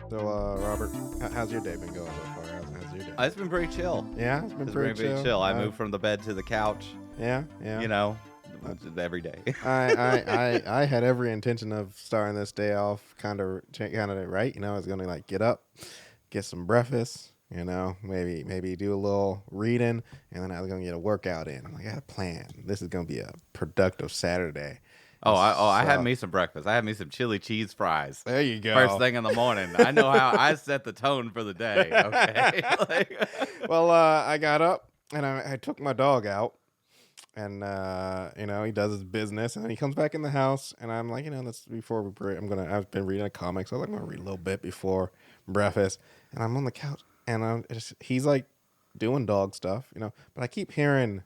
So, Robert, how's your day been going so far? How's your day? It's been pretty chill. Yeah, it's been pretty chill. I moved from the bed to the couch. Yeah. You know, every day. I had every intention of starting this day off kind of right. You know, I was gonna like get up, get some breakfast. You know, maybe do a little reading, and then I was gonna get a workout in. I'm like, I got a plan. This is gonna be a productive Saturday. I had me some breakfast. I had me some chili cheese fries. There you go. First thing in the morning. I know how I set the tone for the day. Okay. Well, I got up and I took my dog out, and you know, he does his business, and then he comes back in the house, and I'm like, you know, that's before we pray. I've been reading a comic, so I'm gonna read a little bit before breakfast, and I'm on the couch, and he's like doing dog stuff, you know, but I keep hearing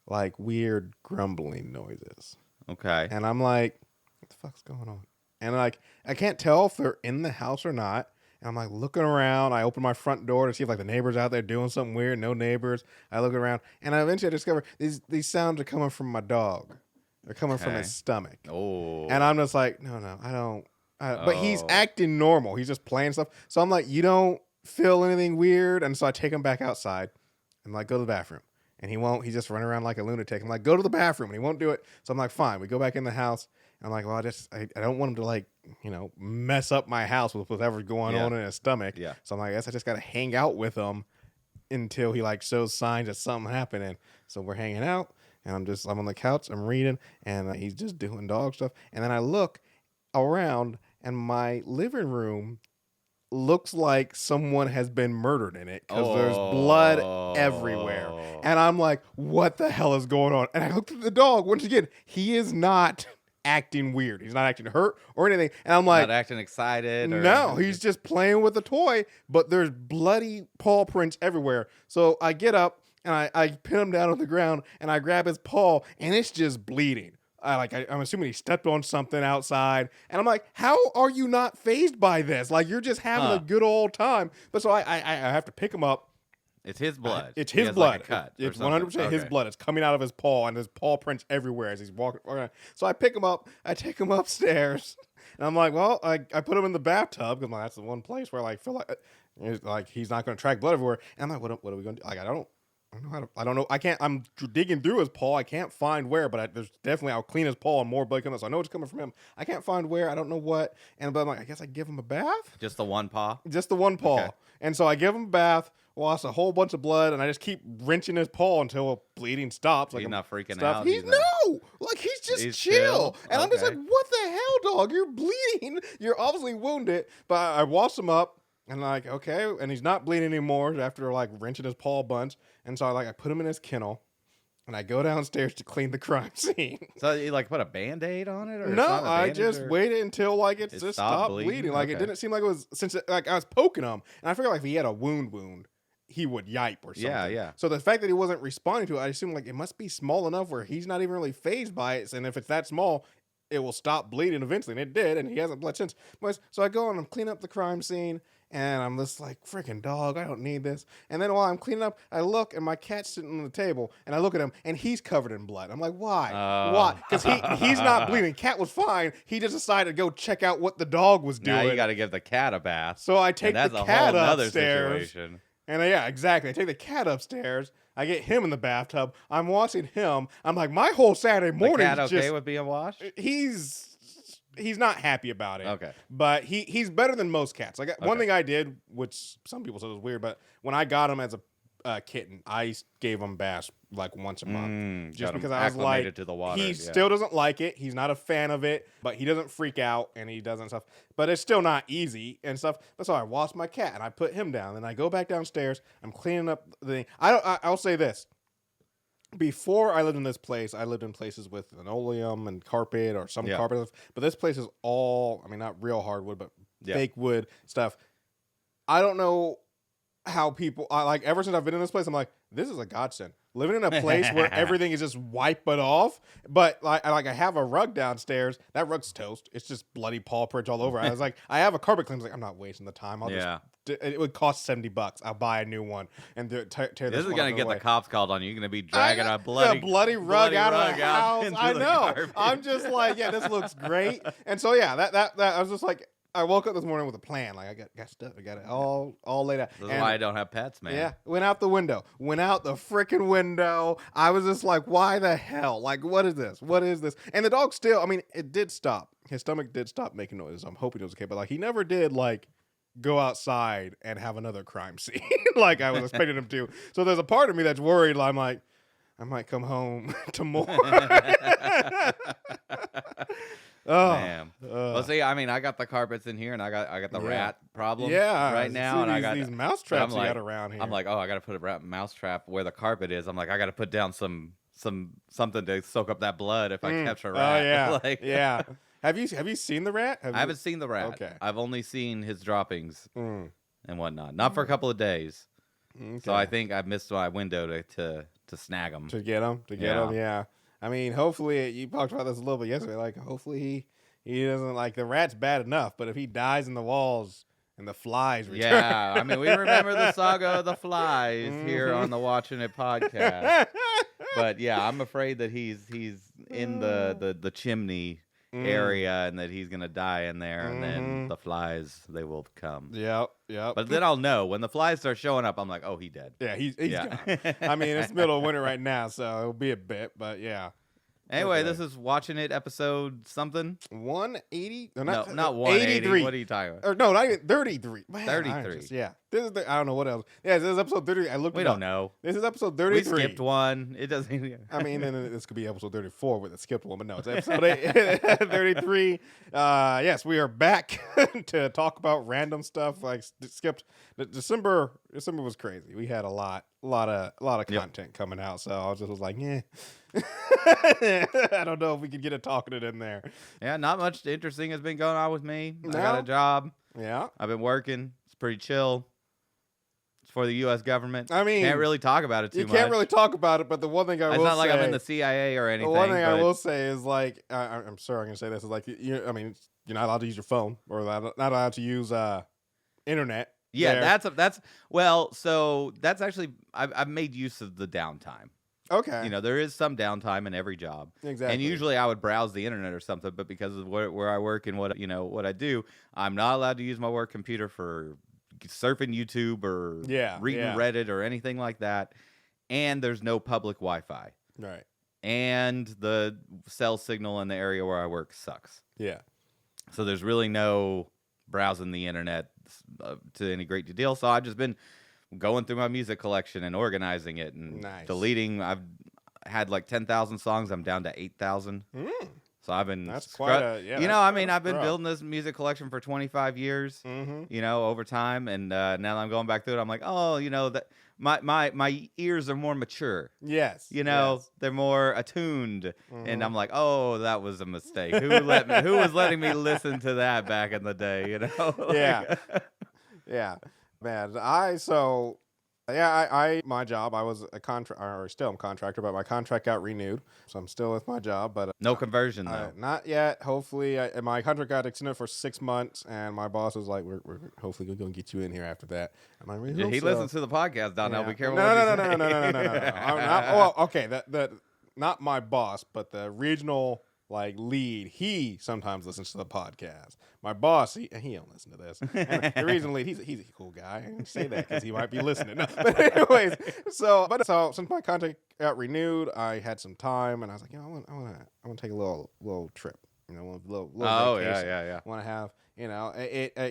like weird grumbling noises. Okay. And I'm like, what the fuck's going on? And like, I can't tell if they're in the house or not. And I'm like looking around. I open my front door to see if like the neighbors out there doing something weird. No neighbors. I look around, and I eventually discover these sounds are coming from my dog. They're coming from his stomach. Oh. And I'm just like, no, I don't. But he's acting normal. He's just playing stuff. So I'm like, you don't feel anything weird? And so I take him back outside and like go to the bathroom. And he won't. He just run around like a lunatic. I'm like, go to the bathroom, and he won't do it. So I'm like, fine. We go back in the house. And I'm like, well, I don't want him to like, you know, mess up my house with whatever's going on in his stomach. Yeah. So I'm like, I guess I just got to hang out with him until he like shows signs of something happening. So we're hanging out, and I'm on the couch, I'm reading, and he's just doing dog stuff. And then I look around, and my living room looks like someone has been murdered in it because there's blood everywhere. And I'm like, what the hell is going on? And I looked at the dog. Once again, he is not acting weird. He's not acting hurt or anything. And I'm like, not acting excited? No, he's just playing with a toy, but there's bloody paw prints everywhere. So I get up and I pin him down on the ground, and I grab his paw, and it's just bleeding. I'm assuming he stepped on something outside, and I'm like, how are you not fazed by this? Like, you're just having a good old time. But so I have to pick him up. It's his blood. It's his blood. Like a cut it's 100% his blood. It's coming out of his paw, and his paw prints everywhere as he's walking around. So I pick him up. I take him upstairs, and I'm like, well, I put him in the bathtub because that's the one place where I feel like he's not going to track blood everywhere. And I'm like, what are we going to do? Like, I don't know. I'm digging through his paw. I can't find where, but there's definitely, I'll clean his paw and more blood coming out. So I know it's coming from him. I can't find where. I don't know what. But I'm like, I guess I give him a bath. Just the one paw? Just the one paw. Okay. And so I give him a bath, lost a whole bunch of blood, and I just keep wrenching his paw until bleeding stops. Like, he's not freaking out? He's just chill. And I'm just like, what the hell, dog? You're bleeding. You're obviously wounded. But I wash him up. And like, okay, and he's not bleeding anymore after like wrenching his paw a bunch. And so I put him in his kennel, and I go downstairs to clean the crime scene. So you like put a Band-Aid on it? Or no, I just waited until like it just stopped bleeding. Like it didn't seem like it was, since like I was poking him, and I figured like if he had a wound, he would yipe or something. Yeah. So the fact that he wasn't responding to it, I assumed like it must be small enough where he's not even really fazed by it. And if it's that small, it will stop bleeding eventually. And it did, and he hasn't bled since. So I go and I'm cleaning up the crime scene. And I'm just like, freaking dog, I don't need this. And then while I'm cleaning up, I look, and my cat's sitting on the table, and I look at him, and he's covered in blood. I'm like, why? Why? Because he's not bleeding. Cat was fine. He just decided to go check out what the dog was doing. Now you got to give the cat a bath. So I take the cat upstairs. Situation. And yeah, exactly. I take the cat upstairs. I get him in the bathtub. I'm watching him. I'm like, my whole Saturday morning. The cat okay with being washed? He's not happy about it. Okay. But he's better than most cats. Like one thing I did, which some people said was weird, but when I got him as a kitten, I gave him baths like once a month. Just because I was like, to the water. He still doesn't like it. He's not a fan of it, but he doesn't freak out and he doesn't stuff. But it's still not easy and stuff. That's why I wash my cat and I put him down. Then I go back downstairs. I'm cleaning up the thing. I'll say this. Before I lived in this place, I lived in places with linoleum and carpet or some carpet. But this place is all, I mean, not real hardwood, but fake wood stuff. I don't know how people, ever since I've been in this place, I'm like, this is a godsend. Living in a place where everything is just wiped off. But I have a rug downstairs. That rug's toast. It's just bloody paw prints all over. I was like, I have a carpet cleaner. I was like, I'm not wasting the time. I'll just it would cost $70. I'll buy a new one and tear this This is one gonna up get away. the cops called on you. You're gonna be dragging a bloody rug out of the house. into I the know. garbage. I'm just like, yeah, this looks great. And so yeah, that I was just like, I woke up this morning with a plan. Like I got stuff. I got it all laid out. This is why I don't have pets, man. Yeah, went out the window. Went out the freaking window. I was just like, why the hell? Like, what is this? What is this? And the dog still, I mean, it did stop. His stomach did stop making noise. I'm hoping it was okay. But like, he never did like go outside and have another crime scene like I was expecting him to. So there's a part of me that's worried. I'm like, I might come home to more. Oh, man. Well, see, I mean, I got the carpets in here, and I got the rat problem yeah, right now, and I got these mouse traps like, you got around here. I'm like, oh, I got to put a mouse trap where the carpet is. I'm like, I got to put down something to soak up that blood if I catch a rat. Oh yeah, like, yeah. Have you seen the rat? I haven't seen the rat. Okay. I've only seen his droppings Mm. and whatnot. Not for a couple of days. Okay. So I think I missed my window to snag him. To get him. Yeah. I mean, hopefully you talked about this a little bit yesterday. Like, hopefully he doesn't like the rat's bad enough, but if he dies in the walls and the flies return. Yeah, I mean, we remember the saga of the flies here on the Watchin It podcast. But yeah, I'm afraid that he's in the chimney area and that he's gonna die in there, and then the flies, they will come. Yep. But then I'll know when the flies start showing up. I'm like, oh, he dead. Yeah, he's gone. I mean, it's middle of winter right now, so it'll be a bit, but yeah. Anyway, Okay. this is Watchin It episode something. 180? No, not 180. 83. What are you talking about? Or no, not even 33. Man, 33. Yeah. This is I don't know what else. Yeah, this is episode 33. I looked We it don't up. know. This is episode We 33. skipped one. It doesn't even. I mean, then this could be episode 34 with a skipped one, but no, it's episode 33. Yes, we are back to talk about random stuff. Like skipped December was crazy. We had a lot of content coming out, so I was like, yeah. I don't know if we could get a Talkin It in there. Yeah, not much interesting has been going on with me. No? I got a job. Yeah. I've been working. It's pretty chill. It's for the U.S. government. I mean, can't really talk about it too much. You can't really talk about it, but the one thing I It's will not like say, I'm in the CIA or anything. the one thing I but will say is like, I'm sorry, I'm gonna say this is like, I mean, you're not allowed to use your phone or not allowed to use internet. Yeah, there. that's well. So that's actually I've made use of the downtime. Okay. You know, there is some downtime in every job. Exactly. And usually I would browse the internet or something, but because of where I work and what I do, I'm not allowed to use my work computer for surfing YouTube or reading Reddit or anything like that. And there's no public Wi-Fi. Right. And the cell signal in the area where I work sucks. Yeah. So there's really no browsing the internet to any great deal. So I've just been going through my music collection and organizing it and deleting. I've had like 10,000 songs. I'm down to 8,000. So I've been I've been building this music collection for 25 years, over time. And now that I'm going back through it, I'm like, oh, that my ears are more mature. Yes. They're more attuned. And I'm like, oh, that was a mistake. Who was letting me listen to that back in the day, Yeah. Yeah. Man, my job, I was a still am a contractor, but my contract got renewed. So I'm still with my job, but no conversion though. Not yet. Hopefully, my contract got extended for 6 months, and my boss was like, "We're hopefully going to get you in here after that." And I really hope he so. listens to the podcast, Donnell. Yeah. Be careful. No. Okay. That not my boss, but the regional lead. He sometimes listens to the podcast. My boss, he don't listen to this. And the regional lead, he's a cool guy. I didn't say that because he might be listening. No, but anyways, so since my contract got renewed, I had some time, and I was like, I want to take a little trip. A little vacation. Yeah. Want to have.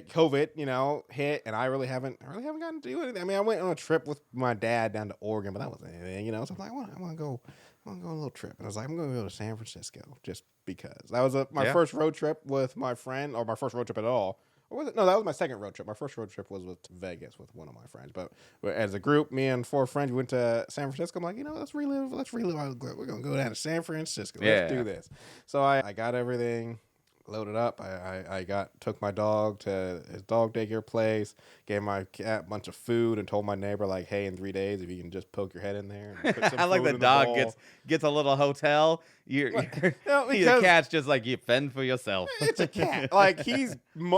COVID, hit, and I really haven't gotten to do anything. I mean, I went on a trip with my dad down to Oregon, but that wasn't anything, So I'm like, I want to go on a little trip. And I was like, I'm going to go to San Francisco just because. That was my first road trip with my friend, or my first road trip at all. Or was it? No, that was my second road trip. My first road trip was with Vegas with one of my friends. But as a group, me and 4 friends, we went to San Francisco. I'm like, let's relive. We're going to go down to San Francisco. Let's do this. So I got everything loaded up. I took my dog to his dog daycare place, gave my cat a bunch of food, and told my neighbor, hey, in 3 days, if you can just poke your head in there and put some I like food the in dog bowl. gets a little hotel. Your cat's just like, you fend for yourself. It's a cat. Like,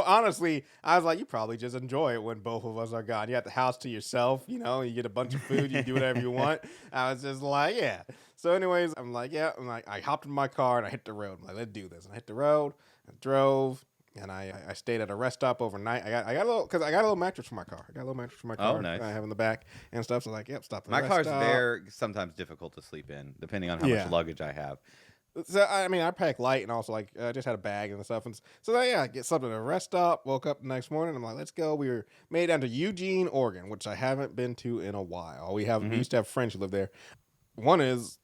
honestly, I was like, you probably just enjoy it when both of us are gone. You have the house to yourself, you get a bunch of food, you do whatever you want. I was just like, yeah. So anyways, I'm like, I hopped in my car and I hit the road. I'm like, let's do this. And I hit the road, I drove, and I stayed at a rest stop overnight. I got a little mattress for my car. I got a little mattress for my car. Oh, nice. I have in the back and stuff. So like, stop at the My rest car's stop. there sometimes difficult to sleep in, depending on how much luggage I have. So I pack light and also like I just had a bag and stuff. And so I get something at a rest stop. Woke up the next morning. I'm like, let's go. We were made down to Eugene, Oregon, which I haven't been to in a while. We used to have friends who live there. One is.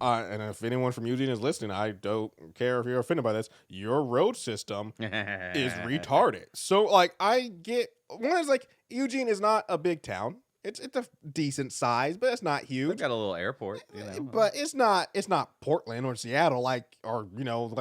And if anyone from Eugene is listening, I don't care if you're offended by this. Your road system is retarded. So, like, one is like Eugene is not a big town. It's a decent size, but it's not huge. We've got a little airport, But it's not Portland or Seattle, like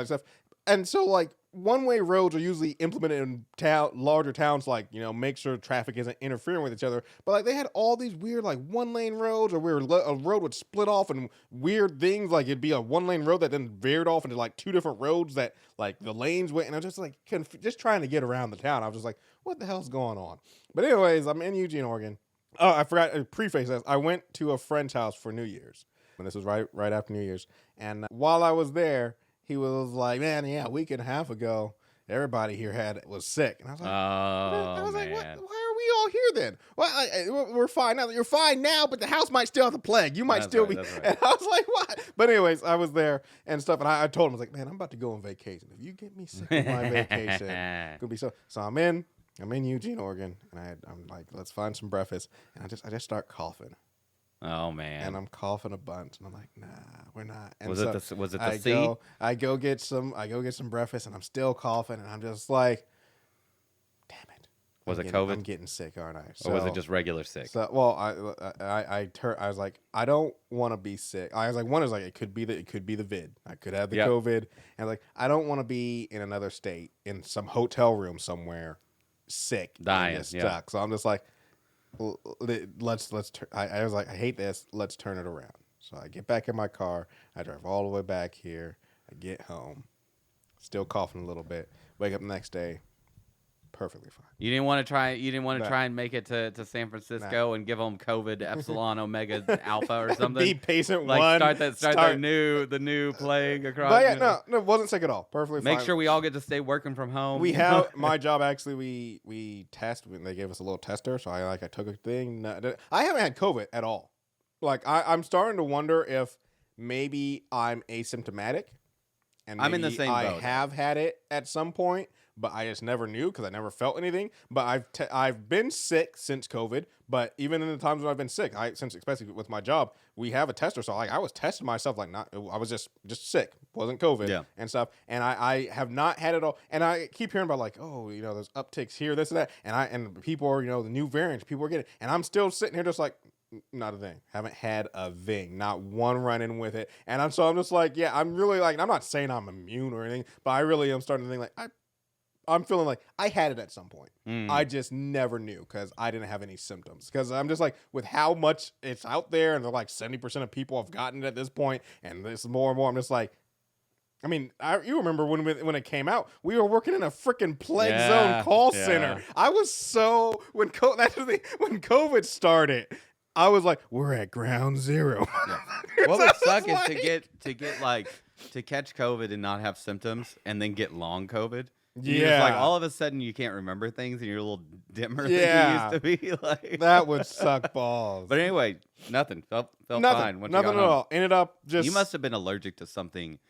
stuff. And so, like, one-way roads are usually implemented in larger towns, like, make sure traffic isn't interfering with each other. But, like, they had all these weird, like, one-lane roads or where a road would split off and weird things. Like, it'd be a one-lane road that then veered off into, like, two different roads that, like, the lanes went. And I was just, like, just trying to get around the town. I was just like, what the hell's going on? But anyways, I'm in Eugene, Oregon. Oh, I forgot to preface this. I went to a friend's house for New Year's. And this was right after New Year's. And while I was there, he was like, man, yeah, a week and a half ago, everybody here was sick. And I was like, what? Why are we all here then? Well, we're fine now. You're fine now, but the house might still have the plague. You might still be. Right. And I was like, what? But anyways, I was there and stuff. And I told him, I was like, man, I'm about to go on vacation. If you get me sick on my vacation, it's going to be so. So I'm in Eugene, Oregon. And I'm like, let's find some breakfast. And I just start coughing. Oh man! And I'm coughing a bunch, and I'm like, nah, we're not. And was it the C? I go get some breakfast, and I'm still coughing, and I'm just like, damn it. Was it COVID? I'm getting sick, aren't I? Or was it just regular sick? So, well, I was like, I don't want to be sick. I was like, one is like, it could be the vid. I could have the COVID, and like, I don't want to be in another state in some hotel room somewhere, sick, dying, and stuck. So I'm just like. Let's I was like, I hate this. Let's turn it around. So I get back in my car. I drive all the way back here. I get home, still coughing a little bit. Wake up the next day, perfectly fine. You didn't want to try. You didn't want to try and make it to San Francisco and give them COVID Epsilon Omega Alpha or something. Be patient like one. Start the new plague across. But yeah, no, wasn't sick at all. Perfectly fine. Make sure we all get to stay working from home. We have my job actually. We test. They gave us a little tester, so I took a thing. I haven't had COVID at all. Like I'm starting to wonder if maybe I'm asymptomatic, and I'm in the same boat. I have had it at some point. But I just never knew because I never felt anything. But I've been sick since COVID. But even in the times when I've been sick, especially with my job, we have a tester. So like I was testing myself I was just sick, wasn't COVID and stuff. And I have not had it all. And I keep hearing about like, oh, there's upticks here, this and that. And people are the new variants people are getting. And I'm still sitting here just like. Not a thing. Haven't had a thing. Not one run-in with it. And I'm just like, yeah, I'm really like, I'm not saying I'm immune or anything, but I really am starting to think like, I'm feeling like I had it at some point. I just never knew because I didn't have any symptoms. Because I'm just like, with how much it's out there, and they're like 70% of people have gotten it at this point, and this more and more, I'm just like, I mean, you remember when it came out, we were working in a freaking plague zone call center. I was so when COVID started. I was like, we're at ground zero. What would suck is to catch COVID and not have symptoms, and then get long COVID. Yeah, like all of a sudden you can't remember things, and you're a little dimmer than you used to be. Like that would suck balls. But anyway, nothing felt nothing, fine. Nothing at all. Ended up just. You must have been allergic to something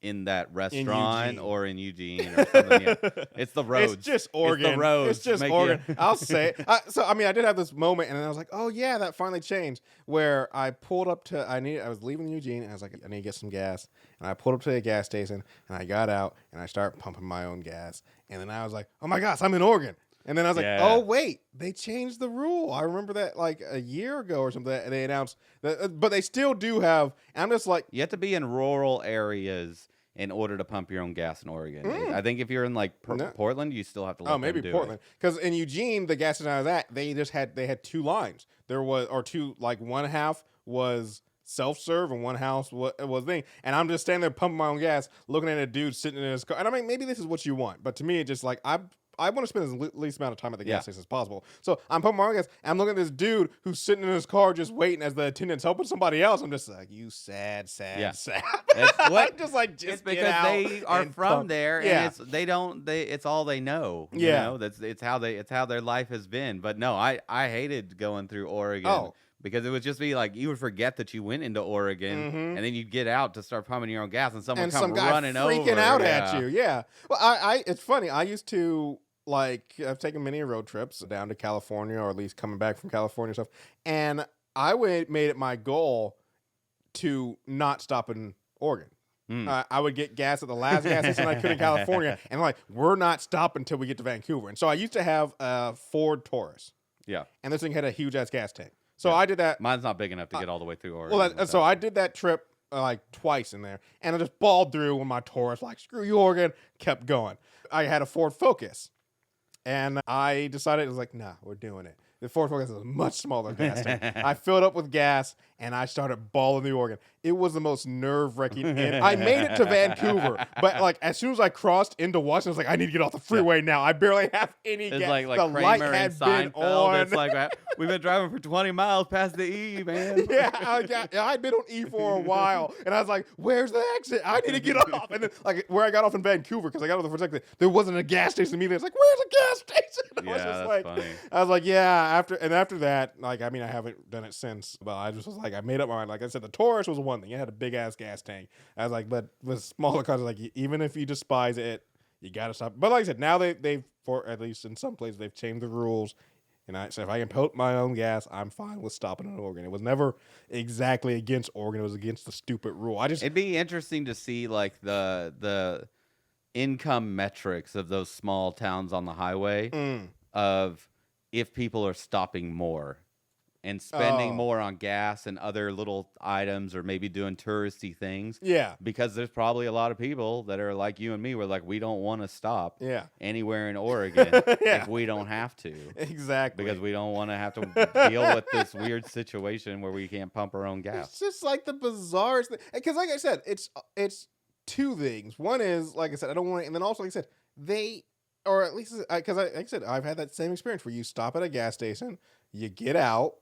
in that restaurant or in Eugene or something. Yeah. It's the roads. It's just Oregon. It's the roads. It's just Oregon. I'll say. I did have this moment, and then I was like, oh yeah, that finally changed. Where I pulled up to, I was leaving Eugene, and I was like, I need to get some gas, and I pulled up to a gas station, and I got out, and I started pumping my own gas, and then I was like, oh my gosh, I'm in Oregon. And then I was like, oh, wait, they changed the rule. I remember that like a year ago or something. They announced that, but they still do have. I'm just like, you have to be in rural areas in order to pump your own gas in Oregon. I think if you're in like Portland, you still have to let them maybe do Portland. Because in Eugene, the gas station I was at, they had two lines. There was, or two, like one half was self-serve and one house was thing. And I'm just standing there pumping my own gas, looking at a dude sitting in his car. And I mean, maybe this is what you want, but to me, it just like I want to spend as least amount of time at the gas station as possible. So I'm pumping my own gas, and I'm looking at this dude who's sitting in his car just waiting as the attendant's helping somebody else. I'm just like, you sad. That's I'm just like, it's because they are from there, and it's all they know. You know? It's how their life has been. But no, I hated going through Oregon. Because it would just be like you would forget that you went into Oregon, and then you'd get out to start pumping your own gas, and someone come running over, freaking out at you. Yeah. Well, it's funny. I used to I've taken many road trips down to California, or at least coming back from California and stuff, and I made it my goal to not stop in Oregon. I would get gas at the last gas station I could in California, and like, we're not stopping until we get to Vancouver. And so I used to have a Ford Taurus. Yeah. And this thing had a huge ass gas tank. So I did that. Mine's not big enough to get all the way through Oregon. Well, so I did that trip like twice in there, and I just balled through when my Taurus, like, screw you, Oregon, kept going. I had a Ford Focus, and I decided, it was like, nah, we're doing it. The Ford Focus is a much smaller gas tank. I filled up with gas, and I started balling through Oregon. It was the most nerve-wracking. I made it to Vancouver, but like as soon as I crossed into Washington, I was like, I need to get off the freeway now. I barely have any gas. Like the Kramer light and had been Seinfeld. on. It's like, we've been driving for 20 miles past the E, man. I'd been on E for a while, and I was like, where's the exit? I need to get off. And then, like, where I got off in Vancouver, because I got off the first exit, there wasn't a gas station immediately. I was like, where's a gas station? That's funny. I was like, yeah. After that, like, I mean, I haven't done it since, but I just was like, I made up my mind. Like I said, the Taurus was one thing. It had a big ass gas tank. I was like, but with smaller cars, like, even if you despise it, you gotta stop. But like I said, now they've for at least in some places they've changed the rules. And I said, if I can put my own gas, I'm fine with stopping in Oregon. It was never exactly against Oregon. It was against the stupid rule. It'd be interesting to see like the income metrics of those small towns on the highway of if people are stopping more and spending more on gas and other little items, or maybe doing touristy things. Yeah. Because there's probably a lot of people that are like you and me, where like, we don't want to stop anywhere in Oregon if we don't have to. Exactly. Because we don't want to have to deal with this weird situation where we can't pump our own gas. It's just like the bizarrest thing. Because like I said, it's two things. One is, like I said, I don't want to, and then also, like I said, or at least, because like I said, I've had that same experience where you stop at a gas station, you get out,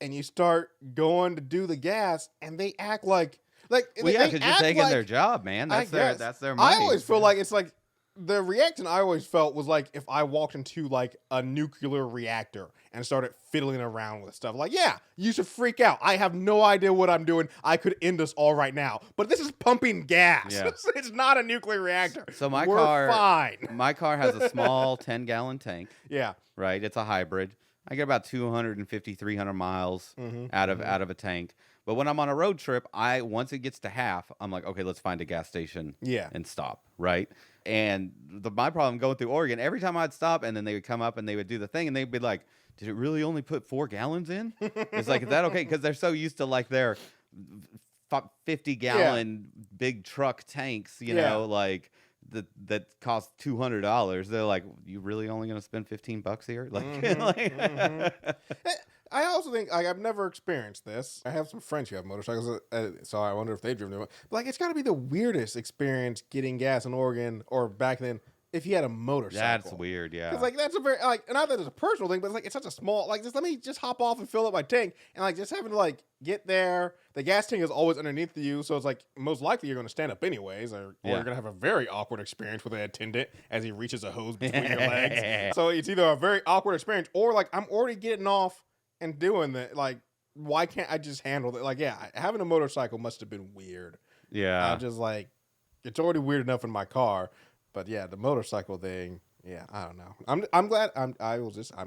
and you start going to do the gas, and they act like because you're taking their job, man. That's their money. I always feel like it's like the reaction I always felt was like if I walked into like a nuclear reactor and started fiddling around with stuff. Like, yeah, you should freak out. I have no idea what I'm doing. I could end us all right now. But this is pumping gas. Yeah. It's not a nuclear reactor. So We're fine. My car has a small 10-gallon tank. Yeah. Right? It's a hybrid. I get about 250, 300 miles out of a tank. But when I'm on a road trip, once it gets to half, I'm like, okay, let's find a gas station and stop, right? And my problem going through Oregon, every time I'd stop, and then they would come up and they would do the thing, and they'd be like, did it really only put 4 gallons in? It's like, is that okay? Because they're so used to like their 50-gallon big truck tanks, you know, like that cost $200. They're like, you really only going to spend $15 here? Like, I also think, like, I've never experienced this. I have some friends who have motorcycles, so I wonder if they've driven them. But like, it's got to be the weirdest experience getting gas in Oregon, or back then, if you had a motorcycle. That's weird, yeah. Because like, that's a very, like, not that it's a personal thing, but it's like, it's such a small, like, just let me just hop off and fill up my tank, and like, just having to like get there. The gas tank is always underneath you, so it's like, most likely you're going to stand up anyways, or you're going to have a very awkward experience with an attendant as he reaches a hose between your legs. So it's either a very awkward experience, or like, I'm already getting off and doing that. Like, why can't I just handle it? Like, yeah, having a motorcycle must have been weird. Yeah. I'm just like, it's already weird enough in my car. But yeah, the motorcycle thing, yeah, I don't know. I'm glad I'm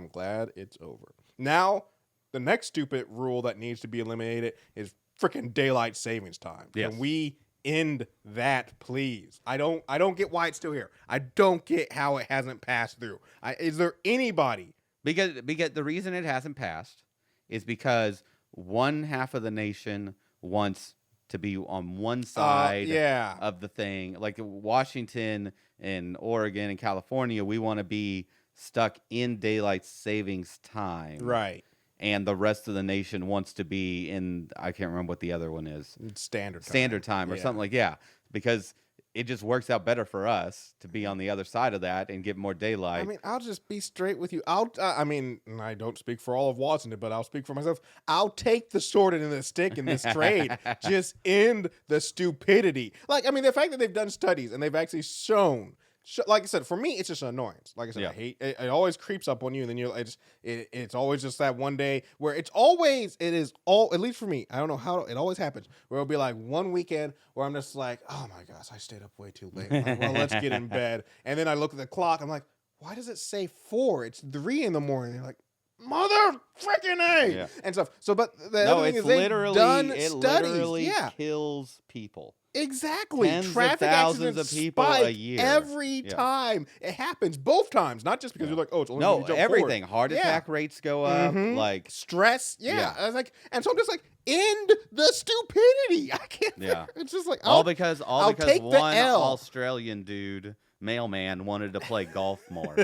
glad it's over. Now, the next stupid rule that needs to be eliminated is freaking daylight savings time. Yes. Can we end that, please? I don't get why it's still here. I don't get how it hasn't passed through. Is there anybody? Because the reason it hasn't passed is because one half of the nation wants to be on one side of the thing. Like Washington and Oregon and California, we want to be stuck in daylight savings time. Right. and the rest of the nation wants to be in, I can't remember what the other one is. Standard time or Yeah. something because it just works out better for us to be on the other side of that and get more daylight. I mean, I'll just be straight with you. I mean, and I don't speak for all of Watchin, but I'll speak for myself. I'll take the sword and the stick in this trade. Just end the stupidity. Like, I mean, the fact that they've done studies and they've actually shown, like I said, for me, it's just an annoyance. Like I said, I hate it. It always creeps up on you, and then it's always just that one day where it is all, at least for me, I don't know how it always happens, where it'll be like one weekend where I'm just like, oh my gosh, I stayed up way too late. I'm like, well, let's get in bed. And then I look at the clock, I'm like, why does it say 4? It's 3 in the morning. They're like, mother freaking A! Yeah. And stuff. So, but the No, other thing it's is they've literally done it studies. literally Yeah. kills people. Exactly. Tens of Traffic thousands accidents of people a spike year. every time. It happens both times, not just because you're like, oh, it's only when you jump everything. forward. Heart attack rates go up. Like stress. Yeah. Yeah. I was like, and so I'm just like, end the stupidity. I can't. Yeah. It's just like all because take the one L. Australian dude, mailman, wanted to play golf more.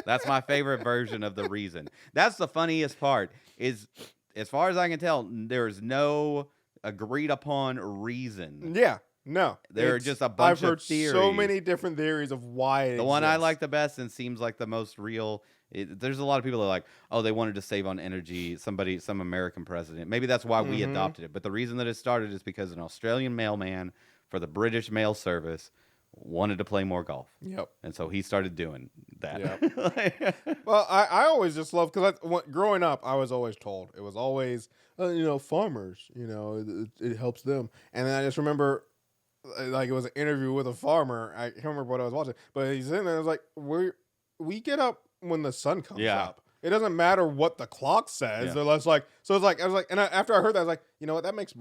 That's my favorite version of the reason. That's the funniest part. Is as far as I can tell, there's no agreed upon reason. Yeah. No, there are just a bunch I've heard of theories. so many different theories of why it The one I exists. like the best and seems like the most real. There's a lot of people that are like, oh, they wanted to save on energy. Some American president. Maybe that's why we adopted it. But the reason that it started is because an Australian mailman for the British mail service wanted to play more golf. Yep. And so he started doing that. Yep. Well, I always just love, because growing up, I was always told, it was always, farmers, it helps them. And then I just remember, like, it was an interview with a farmer. I can't remember what I was watching, but he's in there. I was like, we get up when the sun comes up. It doesn't matter what the clock says. Yeah. They're less like, so it's like, I was like, and after I heard that, I was like, you know what? That makes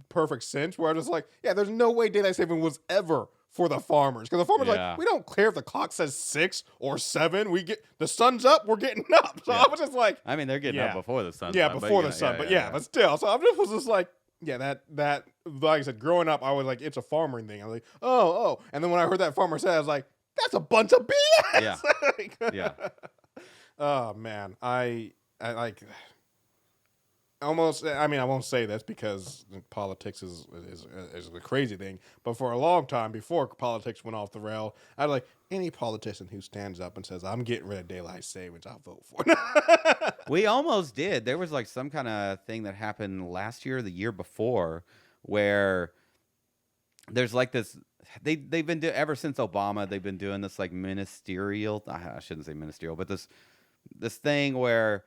perfect sense. Where I was just like, yeah, there's no way daylight saving was ever for the farmers, because the farmers are like, we don't care if the clock says 6 or 7. We get the sun's up, we're getting up. So I was just like, I mean, they're getting up before the sun. Before the sun, but still. So I was just like, yeah, that like I said, growing up, I was like, it's a farmer thing. I was like, oh, and then when I heard that farmer say, I was like, that's a bunch of BS. Yeah, Like, yeah. Oh man, I like almost. I mean, I won't say this because politics is a crazy thing. But for a long time, before politics went off the rail, I was like, any politician who stands up and says, "I'm getting rid of daylight savings," I'll vote for. We almost did. There was like some kind of thing that happened last year, or the year before, where there's like this. They've been ever since Obama. They've been doing this like ministerial. I shouldn't say ministerial, but this thing where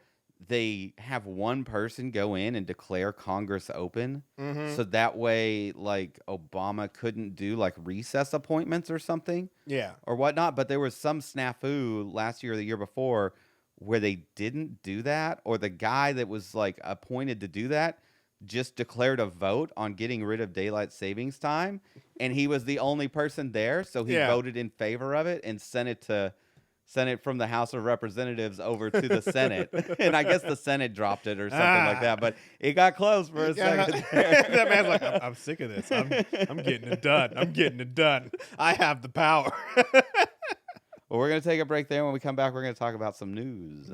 they have one person go in and declare Congress open, so that way, like, Obama couldn't do like recess appointments or something, or whatnot. But there was some snafu last year or the year before where they didn't do that, or the guy that was like appointed to do that just declared a vote on getting rid of daylight savings time, and he was the only person there, so he voted in favor of it and sent it from the House of Representatives over to the Senate. And I guess the Senate dropped it or something like that, but it got close for a second. That man's like, I'm sick of this. I'm getting it done. I'm getting it done. I have the power. Well, we're going to take a break there. When we come back, we're going to talk about some news.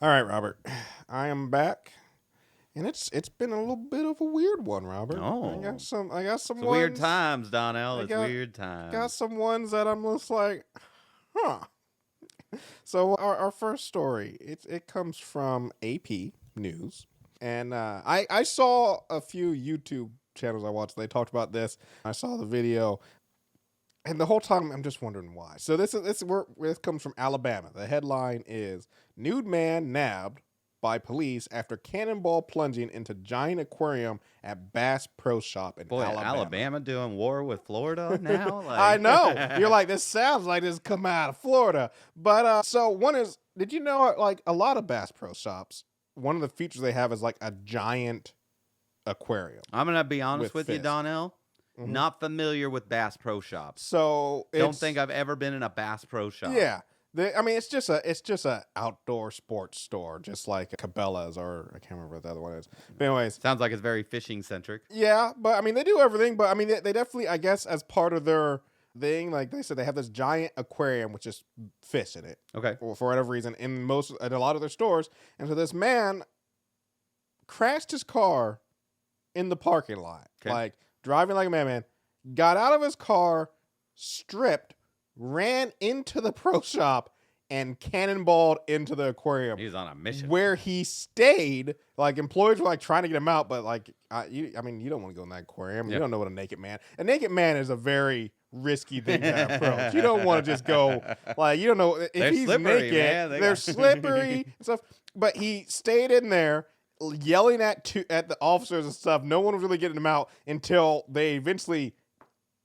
All right, Robert. I am back. And it's been a little bit of a weird one, Robert. Oh. I got some It's ones, weird times, Donnell. It's weird times. Got some ones that I'm just like, huh. So our first story, it comes from AP News. And I saw a few YouTube channels I watched. They talked about this. I saw the video. And the whole time, I'm just wondering why. So this comes from Alabama. The headline is, nude man nabbed by police after cannonball plunging into giant aquarium at Bass Pro Shop in Alabama. Alabama doing war with Florida now? Like... I know. You're like, this sounds like this come out of Florida. But so one is, did you know, like, a lot of Bass Pro Shops, one of the features they have is like a giant aquarium. I'm going to be honest with you, fish. Donnell. Not familiar with Bass Pro Shops. So don't think I've ever been in a Bass Pro Shop. Yeah. I mean, it's just a outdoor sports store, just like Cabela's, or I can't remember what the other one is. But anyways, sounds like it's very fishing centric. Yeah, but I mean, they do everything. But I mean, they definitely, I guess, as part of their thing. Like they said, they have this giant aquarium with just fish in it. Okay. For whatever reason, in a lot of their stores. And so this man crashed his car in the parking lot, like driving like a madman, got out of his car, stripped, ran into the pro shop, and cannonballed into the aquarium. He was on a mission. Where he stayed. Like, employees were, like, trying to get him out, but, like, you don't want to go in that aquarium. You don't know what a naked man... A naked man is a very risky thing to approach. You don't want to just go... Like, you don't know... If They're he's slippery, naked, man. they're slippery and stuff. But he stayed in there, yelling at the officers and stuff. No one was really getting him out until they eventually...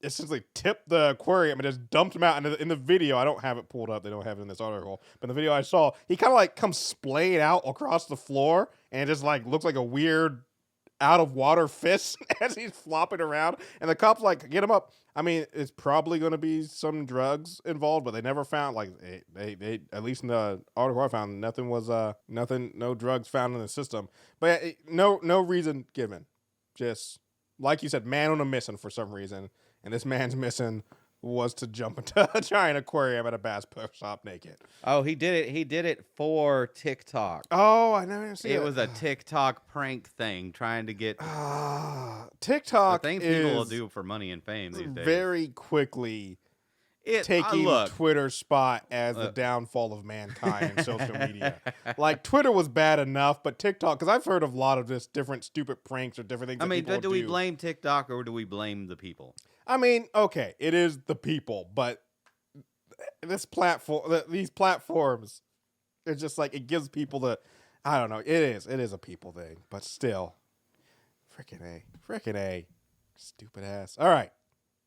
essentially tipped the aquarium and just dumped him out. And in the video, I don't have it pulled up. They don't have it in this article. But in the video I saw, he kind of like comes splayed out across the floor and it just like looks like a weird out of water fish as he's flopping around. And the cops like get him up. I mean, it's probably going to be some drugs involved, but they never found like they at least in the article I found, no drugs found in the system. But no reason given. Just like you said, man on a mission for some reason. And this man's mission was to jump into a giant aquarium at a Bass Pro Shop naked. Oh, he did it. He did it for TikTok. Oh, I never see it. It was a TikTok prank thing, trying to get TikTok. The things people will do for money and fame these days. Very quickly taking Twitter's spot as the downfall of mankind in social media. Like, Twitter was bad enough, but TikTok, because I've heard of a lot of just different stupid pranks or different things. I mean, do we blame TikTok or do we blame the people? I mean, okay, it is the people, but these platforms, it's just like, it gives people I don't know, it is a people thing, but still, freaking A, stupid ass. All right,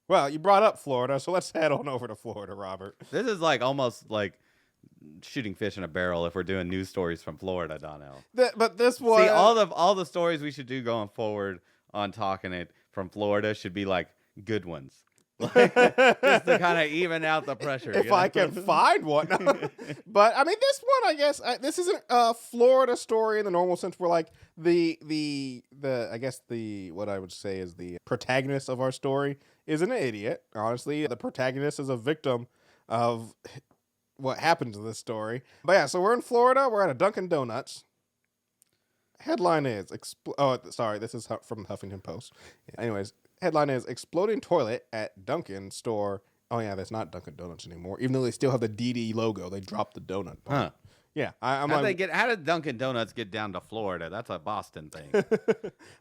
well, you brought up Florida, so let's head on over to Florida, Robert. This is like almost like shooting fish in a barrel if we're doing news stories from Florida, Donnell. But this one, see, all the stories we should do going forward on Talkin It from Florida should be like good ones, like, just to kind of even out the pressure. If I can find one, but I mean, this one, I guess this isn't a Florida story in the normal sense. Where like the I guess what I would say is the protagonist of our story is an idiot. Honestly, the protagonist is a victim of what happened to this story. But yeah, so we're in Florida. We're at a Dunkin Donuts. Headline is this is from Huffington Post. Anyways. Headline is Exploding Toilet at Dunkin' Store. Oh, yeah, that's not Dunkin' Donuts anymore. Even though they still have the DD logo, they dropped the donut part. Huh. Yeah. How did Dunkin' Donuts get down to Florida? That's a Boston thing.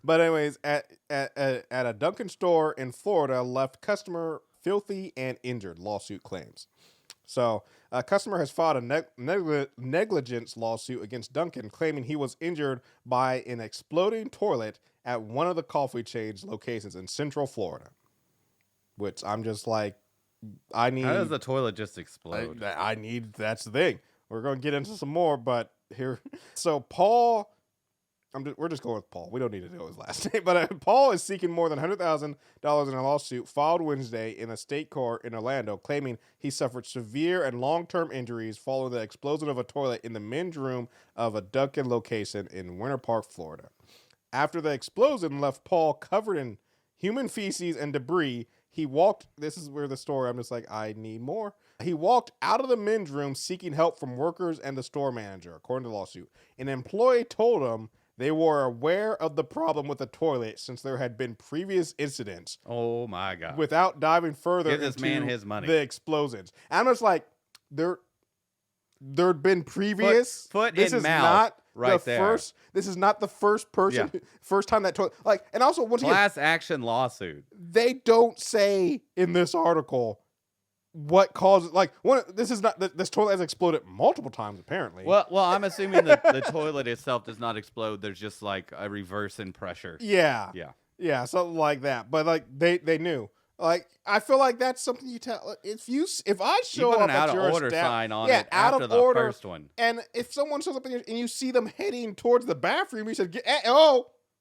But anyways, at a Dunkin' store in Florida, left customer filthy and injured, lawsuit claims. So a customer has filed a negligence lawsuit against Dunkin', claiming he was injured by an exploding toilet at one of the coffee chain's locations in Central Florida. Which I'm just like, I need... How does the toilet just explode? That's the thing. We're going to get into some more, but here... So Paul... we're just going with Paul. We don't need to know his last name. But Paul is seeking more than $100,000 in a lawsuit filed Wednesday in a state court in Orlando, claiming he suffered severe and long-term injuries following the explosion of a toilet in the men's room of a Dunkin' location in Winter Park, Florida. After the explosion left Paul covered in human feces and debris, he walked... This is where the story, I'm just like, I need more. He walked out of the men's room seeking help from workers and the store manager, according to the lawsuit. An employee told him they were aware of the problem with the toilet since there had been previous incidents. Oh, my God. Without diving further Give this into man his money. The explosions. I'm just like, there'd been previous... Foot this in is mouth not right the there. First. This is not the first person, first time that toilet... Like, and also, once again... Class action lawsuit. They don't say in this article what causes... Like, this toilet has exploded multiple times, apparently. Well, I'm assuming that the toilet itself does not explode. There's just, like, a reverse in pressure. Yeah. Yeah. Yeah, something like that. But, like, they knew. Like, I feel like that's something you tell... If I show up at your... You put an out-of-order sign on it after the first one. And if someone shows up and you see them heading towards the bathroom, you said,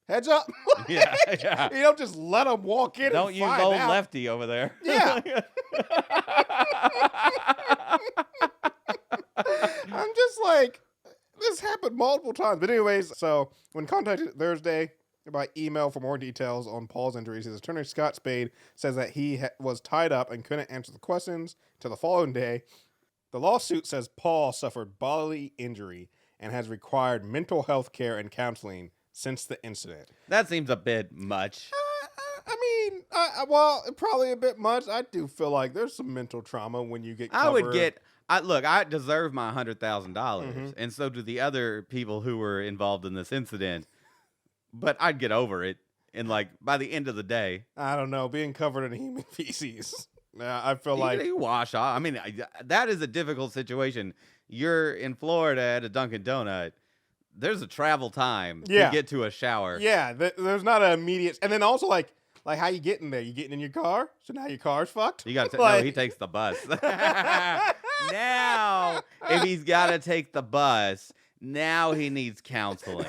heads up. Yeah. You don't just let them walk in. Don't use old lefty over there. Yeah. I'm just like, this happened multiple times. But anyways, so when contacted Thursday, by email for more details on Paul's injuries. His attorney, Scott Spade, says that he was tied up and couldn't answer the questions till the following day. The lawsuit says Paul suffered bodily injury and has required mental health care and counseling since the incident. That seems a bit much. Well, probably a bit much. I do feel like there's some mental trauma when you get covered. I deserve my $100,000, and so do the other people who were involved in this incident. But I'd get over it, and like by the end of the day, I don't know, being covered in human feces. I feel like you wash off. I mean, that is a difficult situation. You're in Florida at a Dunkin Donut. There's a travel time to get to a shower. Yeah, there's not an immediate, and then also like how you getting there? You getting in your car? So now your car's fucked? You got to no, he takes the bus. Now, if he's got to take the bus, now he needs counseling.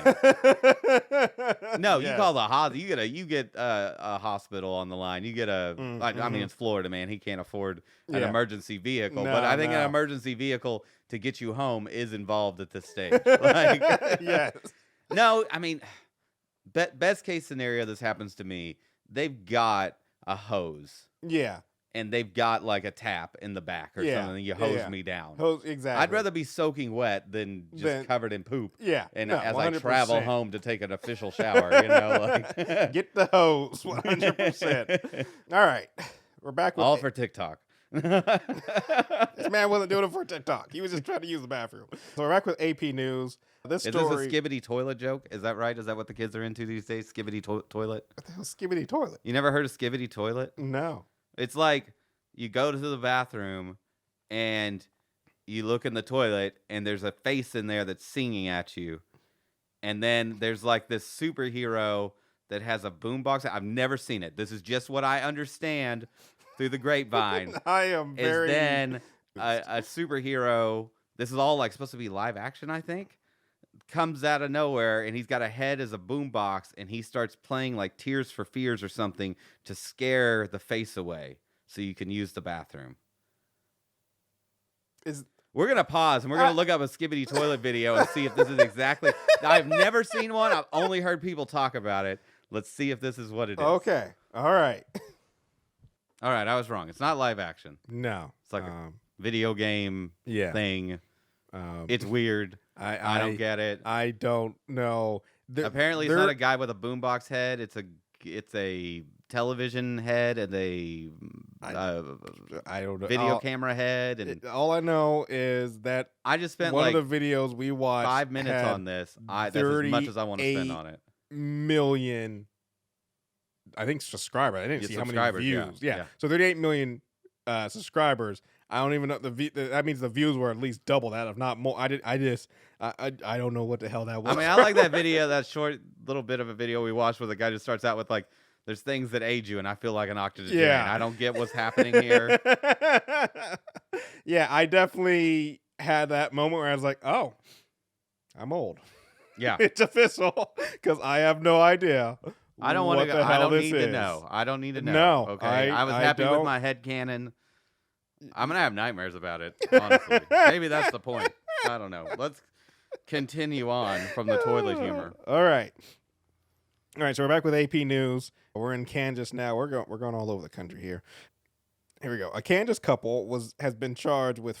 No, you call the hospital. You get a hospital on the line. You get I mean, it's Florida, man. He can't afford an emergency vehicle, but I think an emergency vehicle to get you home is involved at this stage. Like, yes. No, I mean, best case scenario, this happens to me. They've got a hose. Yeah. And they've got like a tap in the back or something. And you hose me down. Exactly. I'd rather be soaking wet than just covered in poop. Yeah. And no, as 100%. I travel home to take an official shower, you know, like get the hose, 100%. All right, we're back with all for TikTok. This man wasn't doing it for TikTok. He was just trying to use the bathroom. So we're back with AP News. Is this a skibbity toilet joke? Is that right? Is that what the kids are into these days? Skibbity toilet? What the hell is skibbity toilet? You never heard of skibbity toilet? No. It's like you go to the bathroom and you look in the toilet and there's a face in there that's singing at you. And then there's like this superhero that has a boombox. I've never seen it. This is just what I understand through the grapevine. I am very... Is then a superhero, this is all like supposed to be live action, I think, comes out of nowhere and he's got a head as a boombox and he starts playing like Tears for Fears or something to scare the face away so you can use the bathroom. We're going to pause and we're going to look up a skibbity toilet video and see if this is exactly... I've never seen one. I've only heard people talk about it. Let's see if this is what it is. Okay. All right. All right. I was wrong. It's not live action. No. It's like a video game thing. It's weird. I don't get it. I don't know. Apparently, it's not a guy with a boombox head. It's a television head and a I don't know video camera head. And all I know is that I just spent one like of the videos we watched 5 minutes on this. That's as much as I want to spend on it. Million, I think, subscribers. I didn't see how many views. Yeah. So 38 million subscribers. I don't even know that means the views were at least double that, if not more. I don't know what the hell that was. I mean, I like that video, that short little bit of a video we watched where the guy just starts out with like, there's things that age you, and I feel like an octogenarian. Yeah. I don't get what's happening here. Yeah, I definitely had that moment where I was like, oh, I'm old. Yeah. It's official, because I have no idea. I don't want to. I don't need to know. I don't need to know. No. Okay. I was happy with my headcanon. I'm gonna have nightmares about it. Honestly, maybe that's the point. I don't know. Let's continue on from the toilet humor. All right. So we're back with AP News. We're in Kansas now. We're going all over the country here. Here we go. A Kansas couple has been charged with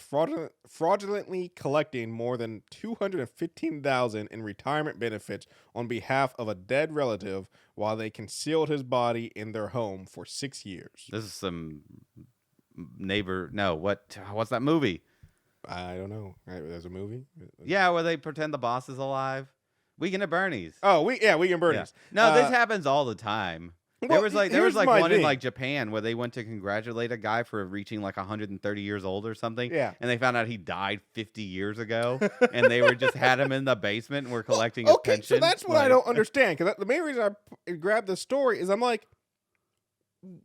fraudulently collecting more than $215,000 in retirement benefits on behalf of a dead relative while they concealed his body in their home for 6 years. This is some neighbor. No, what's that movie? I don't know. There's a movie. Yeah, where they pretend the boss is alive. Weekend at Bernie's. Oh, Weekend at Bernie's. Yeah. No, this happens all the time. There was like one in like Japan where they went to congratulate a guy for reaching like 130 years old or something. Yeah. And they found out he died 50 years ago, and they just had him in the basement and were collecting his pension. So that's what I don't understand, because the main reason I grabbed this story is I'm like,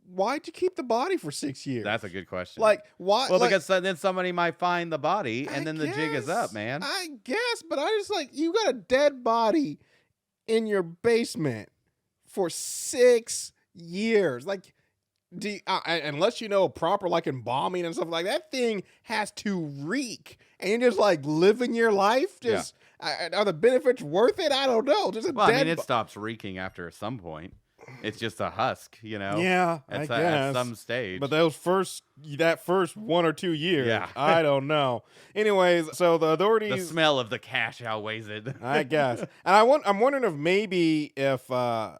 why'd you keep the body for 6 years? That's a good question. Like, why? Well, because then somebody might find the body, and then the jig is up, man. I guess, but I just like, you got a dead body in your basement for 6 years. Like, unless you know proper like embalming and stuff like that, thing has to reek, and you're just like living your life. Are the benefits worth it? I don't know. Just a Well, I dead mean, it stops reeking after some point. It's just a husk, Yeah, I guess. At some stage. But that first 1 or 2 years, Yeah. I don't know. Anyways, so the the authorities, smell of the cash outweighs it. I guess, and I'm wondering if so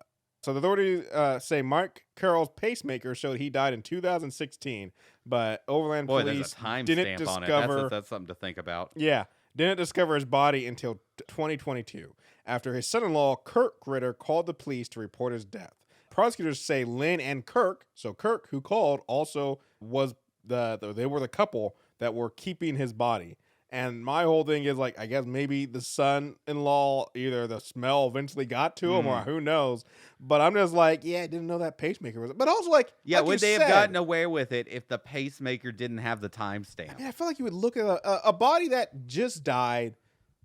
the authorities say Mike Carroll's pacemaker showed he died in 2016, but Overland Boy, Police there's a time didn't stamp on it. discover. That's something to think about. Yeah, didn't discover his body until 2022, after his son-in-law Kirk Ritter called the police to report his death. Prosecutors say Lynn and Kirk, so Kirk, who called, also was they were the couple that were keeping his body. And my whole thing is like, I guess maybe the son-in-law, either the smell eventually got to him or who knows. But I'm just like, yeah, I didn't know that pacemaker was. But also like, Yeah, like would you they said, have gotten away with it if the pacemaker didn't have the timestamp? I mean, I feel like you would look at a body that just died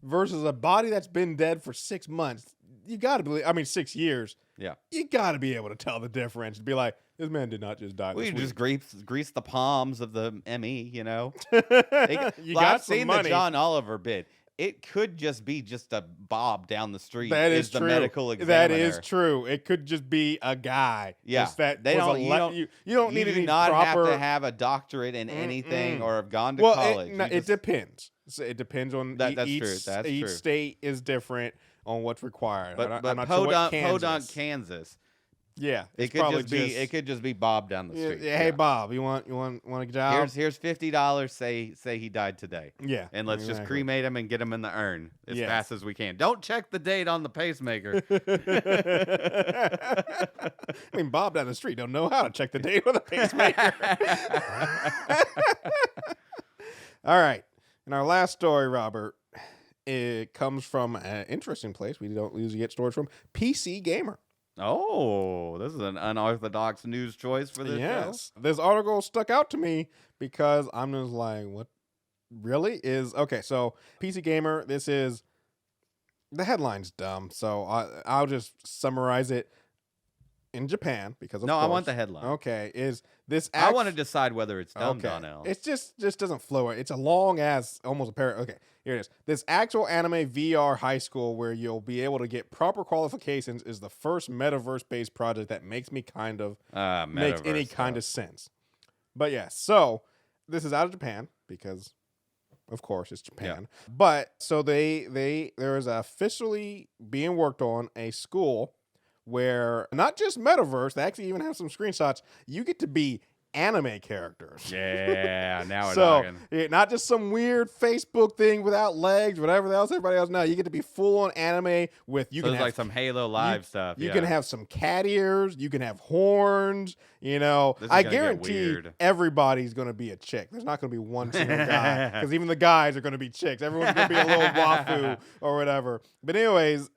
versus a body that's been dead for 6 months. You got to believe, 6 years. Yeah. You got to be able to tell the difference and be like, this man did not just die. We this just week. grease the palms of the ME, You Well, got I've some seen money. the John Oliver bit. It could just be just a Bob down the street. That is the true. medical examiner. That is true. It could just be a guy. Yeah. Just that They was don't- a you le- don't- you don't need You do any not proper. have to have a doctorate in anything or have gone to well, college. it depends. So it depends on That's each, true. That's each true. state is different on what's required. But I'm not sure what Kansas. Podunk, Kansas. Yeah, It it's could probably just be Bob down the Yeah, street. yeah, hey Bob, you want a job? Here's $50. Say he died today. Yeah, And let's just exactly. cremate him and get him in the urn as Yes. fast as we can. Don't check the date on the pacemaker. I mean, Bob down the street don't know how to check the date with a pacemaker. All right, and our last story, Robert, it comes from an interesting place we don't usually get stories from. PC Gamer. Oh, this is an unorthodox news choice for this show. Yes, this article stuck out to me because I'm just like, what really is okay? So PC Gamer, this is the headline's dumb, so I'll just summarize it. In Japan, because of No, course, I want the headline. Okay, is this? I want to decide whether it's dumb, Okay, Donnell. it just doesn't flow. It's a long ass, almost a paragraph. Okay, here it is. This actual anime VR high school where you'll be able to get proper qualifications is the first metaverse based project that makes me kind of makes any kind of sense. But yeah, so this is out of Japan because, of course, it's Japan. Yeah. But so there is officially being worked on a school where not just metaverse, they actually even have some screenshots. You get to be anime characters. Yeah, now we're So talking. yeah, not just some weird Facebook thing without legs, whatever else everybody else. No, you get to be full on anime with you So can it's have like some Halo Live stuff. you yeah. can have some cat ears. You can have horns. This is I gonna get guarantee weird. everybody's going to be a chick. There's not going to be one single guy because even the guys are going to be chicks. Everyone's going to be a little wafu or whatever. But anyways,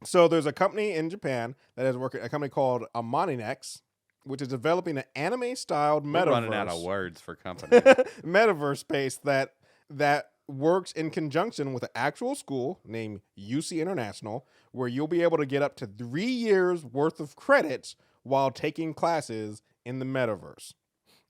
so there's a company in Japan that is working. A company called Amaninex, which is developing an anime-styled We're metaverse. running out of words for company. Metaverse space that works in conjunction with an actual school named UC International, where you'll be able to get up to 3 years worth of credits while taking classes in the metaverse.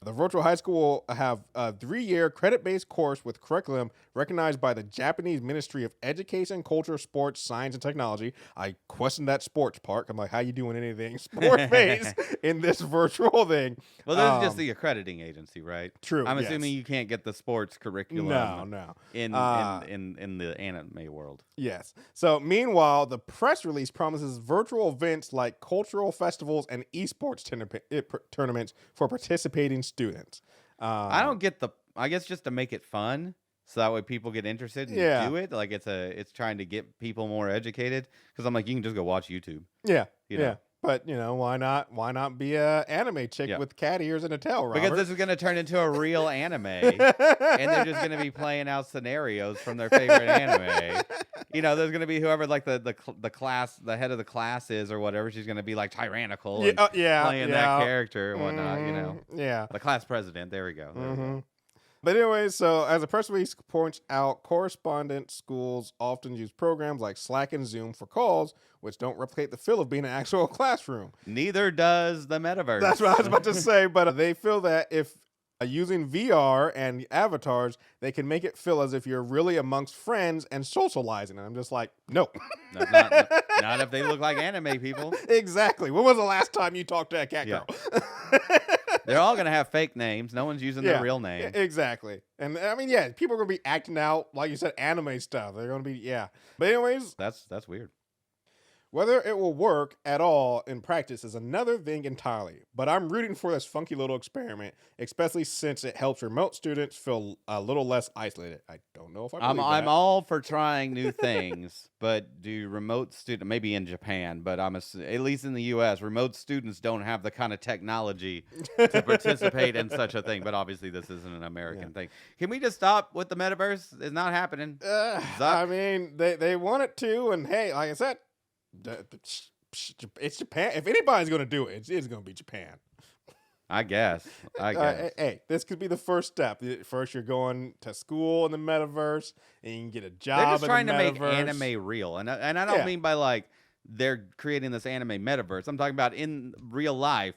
The virtual high school will have a 3-year credit-based course with curriculum recognized by the Japanese Ministry of Education, Culture, Sports, Science, and Technology. I question that sports part. I'm like, how you doing anything sport-based in this virtual thing? Well, this is just the accrediting agency, right? True. I'm yes. assuming you can't get the sports curriculum No. in the anime world. Yes. So, meanwhile, the press release promises virtual events like cultural festivals and esports tournaments for participating students. I don't get I guess just to make it fun, so that way people get interested and do it. Like it's trying to get people more educated. Because I'm like, you can just go watch YouTube. Yeah. You know? Yeah. But why not be a anime chick with cat ears and a tail, Robert? Because this is going to turn into a real anime, and they're just going to be playing out scenarios from their favorite anime. There's going to be whoever like the class, the head of the class is or whatever. She's going to be like tyrannical, and playing that character and whatnot. Yeah. The class president. There we go. There we go. But anyways, so as the press release points out, correspondent schools often use programs like Slack and Zoom for calls, which don't replicate the feel of being an actual classroom. Neither does the metaverse. That's what I was about to say, but they feel that if Using VR and avatars, they can make it feel as if you're really amongst friends and socializing. And I'm just like, no. Not if they look like anime people. Exactly. When was the last time you talked to a cat Yeah. girl? They're all going to have fake names. No one's using their real name. Exactly. And I mean, yeah, people are going to be acting out, like you said, anime stuff. They're going to be, yeah. But anyways, That's weird. whether it will work at all in practice is another thing entirely, but I'm rooting for this funky little experiment, especially since it helps remote students feel a little less isolated. I don't know if I believe I'm that. all for trying new things, but do remote student maybe in Japan, but at least in the U.S. remote students don't have the kind of technology to participate in such a thing. But obviously, this isn't an American thing. Can we just stop with the metaverse? It's not happening. I mean, they want it to, and hey, like I said, it's Japan. If anybody's going to do it, it's going to be Japan. I guess. Hey, this could be the first step. First, you're going to school in the metaverse, and you can get a job. They're just trying in the to make metaverse. anime real, and I don't mean by like they're creating this anime metaverse. I'm talking about in real life,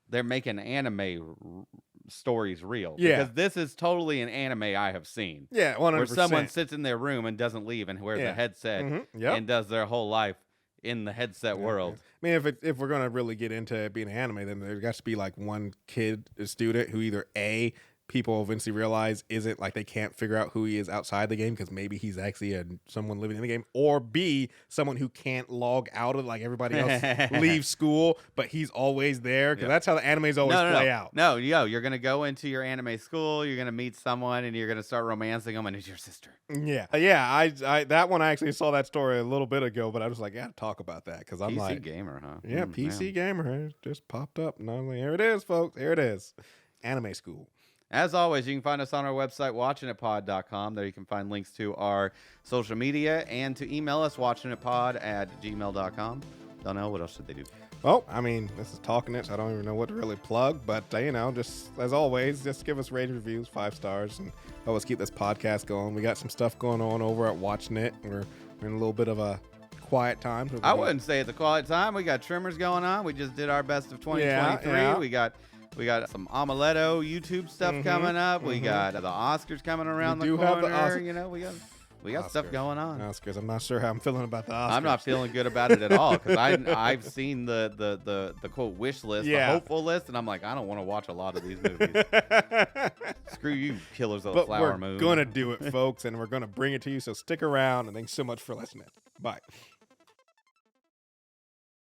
they're making anime stories real. Yeah, because this is totally an anime I have seen. Yeah, 100%. Where someone sits in their room and doesn't leave and wears a headset and does their whole life in the headset world. I mean, if we're gonna really get into being an anime, then there got to be like one a student who either people eventually realize isn't like they can't figure out who he is outside the game because maybe he's actually someone living in the game, or B, someone who can't log out of like everybody else, leave school, but he's always there because that's how the animes always play out. No, you're gonna go into your anime school, you're gonna meet someone, and you're gonna start romancing them, and it's your sister. Yeah. I that one I actually saw that story a little bit ago, but I was like, yeah, talk about that because I'm PC gamer, huh? Yeah, PC gamer. It just popped up, and I'm like, here it is, folks. Here it is, anime school. As always, you can find us on our website, watchinitpod.com. There you can find links to our social media and to email us, watchinitpod@gmail.com. Donnell, what else should they do? Well, I mean, this is Talkin It, so I don't even know what to really plug, but, just as always, just give us rated reviews, 5 stars, and always keep this podcast going. We got some stuff going on over at Watchin It. We're in a little bit of a quiet time. So I wouldn't say it's a quiet time. We got trimmers going on. We just did our best of 2023. Yeah. We got some Amaletto YouTube stuff coming up. We got the Oscars coming around the corner. Have the Oscars. We got stuff going on. Oscars. I'm not sure how I'm feeling about the Oscars. I'm not feeling good about it at all because I've seen the quote wish list, the hopeful list, and I'm like, I don't want to watch a lot of these movies. Screw you, Killers of the Flower Moon. We're gonna do it, folks, and we're gonna bring it to you. So stick around, and thanks so much for listening. Bye.